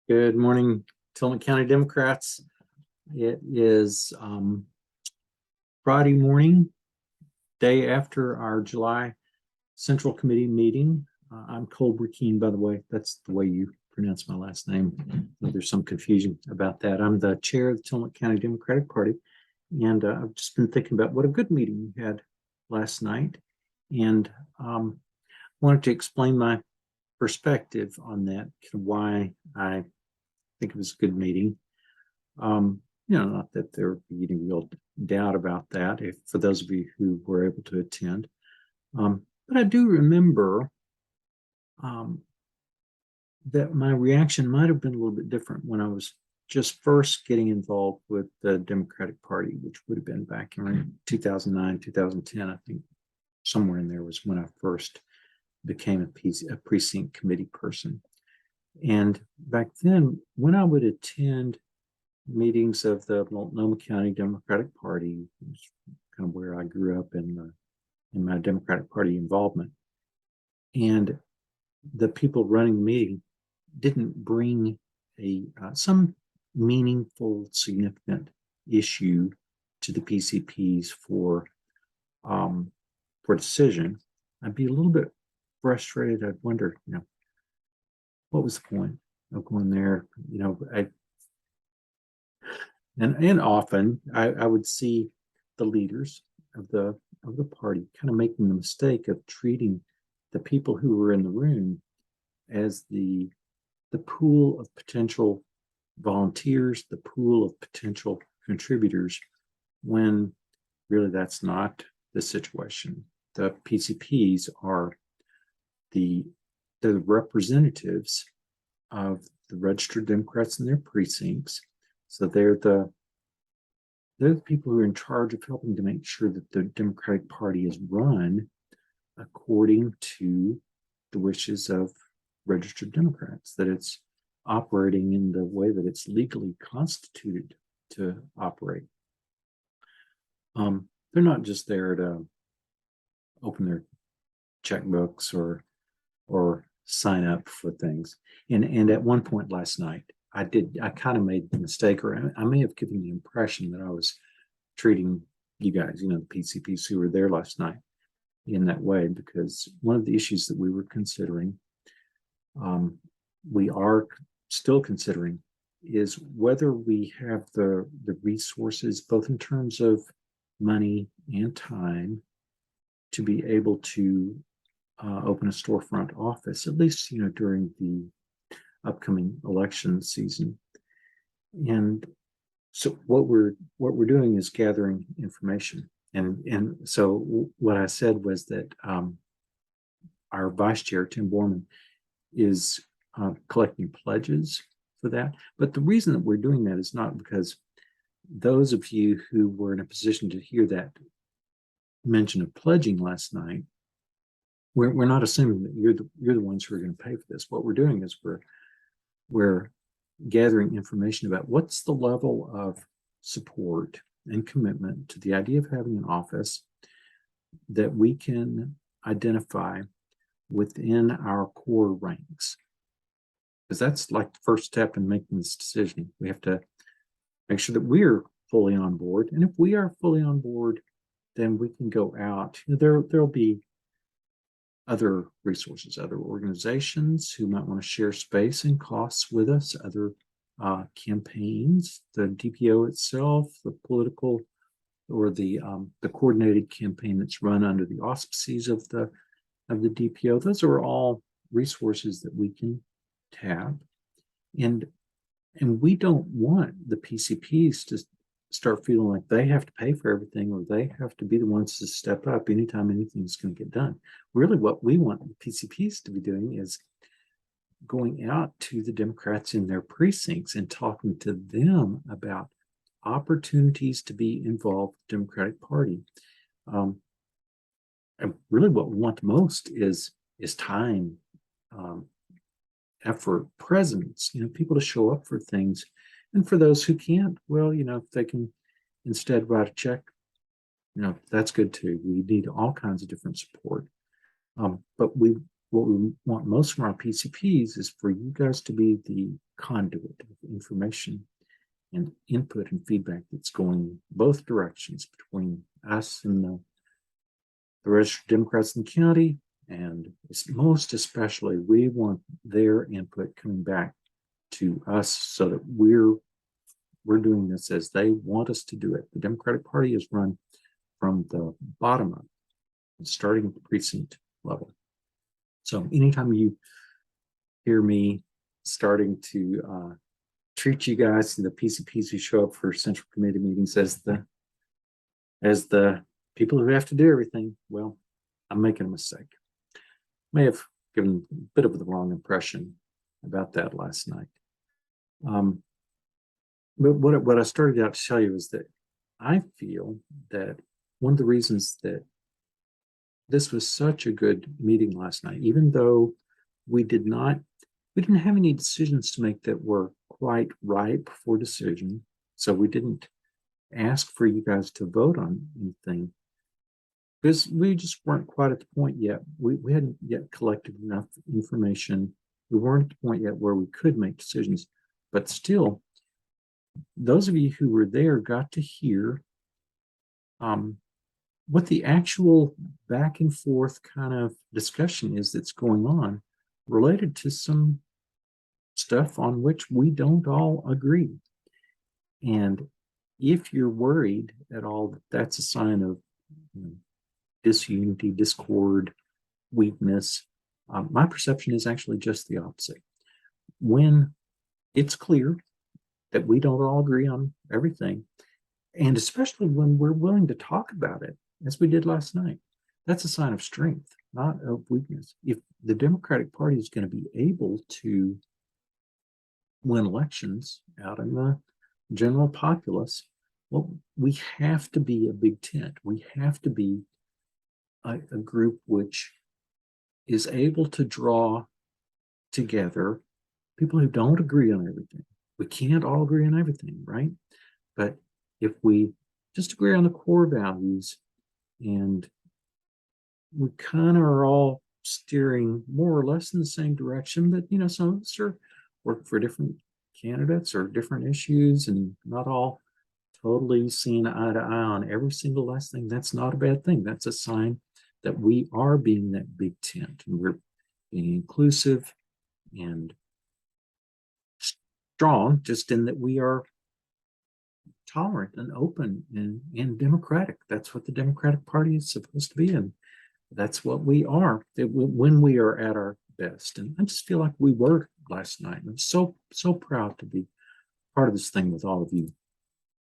Good morning, Tillman County Democrats. It is Friday morning, day after our July Central Committee meeting. I'm Cole Burkeen, by the way. That's the way you pronounce my last name. There's some confusion about that. I'm the chair of the Tillman County Democratic Party, and I've just been thinking about what a good meeting we had last night, and wanted to explain my perspective on that, why I think it was a good meeting. Not that there would be any real doubt about that for those of you who were able to attend. But I do remember that my reaction might have been a little bit different when I was just first getting involved with the Democratic Party, which would have been back in 2009, 2010. I think somewhere in there was when I first became a precinct committee person. And back then, when I would attend meetings of the Multnomah County Democratic Party, which is kind of where I grew up in my Democratic Party involvement, and the people running the meeting didn't bring some meaningful, significant issue to the PCPs for decision, I'd be a little bit frustrated. I'd wonder, what was the point of going there? And often I would see the leaders of the party kind of making the mistake of treating the people who were in the room as the pool of potential volunteers, the pool of potential contributors, when really that's not the situation. The PCPs are the representatives of the registered Democrats in their precincts. So they're the people who are in charge of helping to make sure that the Democratic Party is run according to the wishes of registered Democrats, that it's operating in the way that it's legally constituted to operate. They're not just there to open their checkbooks or sign up for things. And at one point last night, I kind of made the mistake, or I may have given the impression that I was treating you guys, the PCPs who were there last night, in that way, because one of the issues that we were considering, we are still considering, is whether we have the resources, both in terms of money and time, to be able to open a storefront office, at least during the upcoming election season. And so what we're doing is gathering information. And so what I said was that our vice chair, Tim Borman, is collecting pledges for that. But the reason that we're doing that is not because those of you who were in a position to hear that mention of pledging last night, we're not assuming that you're the ones who are going to pay for this. What we're doing is we're gathering information about what's the level of support and commitment to the idea of having an office that we can identify within our core ranks. Because that's like the first step in making this decision. We have to make sure that we're fully on board. And if we are fully on board, then we can go out. There'll be other resources, other organizations who might want to share space and costs with us, other campaigns, the DPO itself, the political or the coordinated campaign that's run under the auspices of the DPO. Those are all resources that we can tap, and we don't want the PCPs to start feeling like they have to pay for everything, or they have to be the ones to step up anytime anything's going to get done. Really, what we want the PCPs to be doing is going out to the Democrats in their precincts and talking to them about opportunities to be involved with the Democratic Party. And really what we want the most is time, effort, presence, people to show up for things. And for those who can't, well, if they can instead write a check, that's good too. We need all kinds of different support. But we what we want most from our PCPs is for you guys to be the conduit of information and input and feedback that's going both directions between us and the registered Democrats in the county. And most especially, we want their input coming back to us so that we're doing this as they want us to do it. The Democratic Party is run from the bottom up, starting at the precinct level. So anytime you hear me starting to treat you guys and the PCPs who show up for central committee meetings as the people who have to do everything, well, I'm making a mistake. May have given a bit of the wrong impression about that last night. But what I started out to tell you is that I feel that one of the reasons that this was such a good meeting last night, even though we didn't have any decisions to make that were quite ripe for decision. So we didn't ask for you guys to vote on anything because we just weren't quite at the point yet. We hadn't yet collected enough information. We weren't at the point yet where we could make decisions, but still, those of you who were there got to hear what the actual back and forth kind of discussion is that's going on related to some stuff on which we don't all agree. And if you're worried at all that that's a sign of disunity, discord, weakness, my perception is actually just the opposite. When it's clear that we don't all agree on everything, and especially when we're willing to talk about it, as we did last night, that's a sign of strength, not of weakness. If the Democratic Party is going to be able to win elections out in the general populace, well, we have to be a big tent. We have to be a group which is able to draw together people who don't agree on everything. We can't all agree on everything, right? But if we just agree on the core values and we kind of are all steering more or less in the same direction, but some of us are working for different candidates or different issues and not all totally seeing eye to eye on every single last thing. That's not a bad thing. That's a sign that we are being that big tent and we're being inclusive and strong, just in that we are tolerant and open and democratic. That's what the Democratic Party is supposed to be, and that's what we are when we are at our best. And I just feel like we were last night. I'm so proud to be part of this thing with all of you.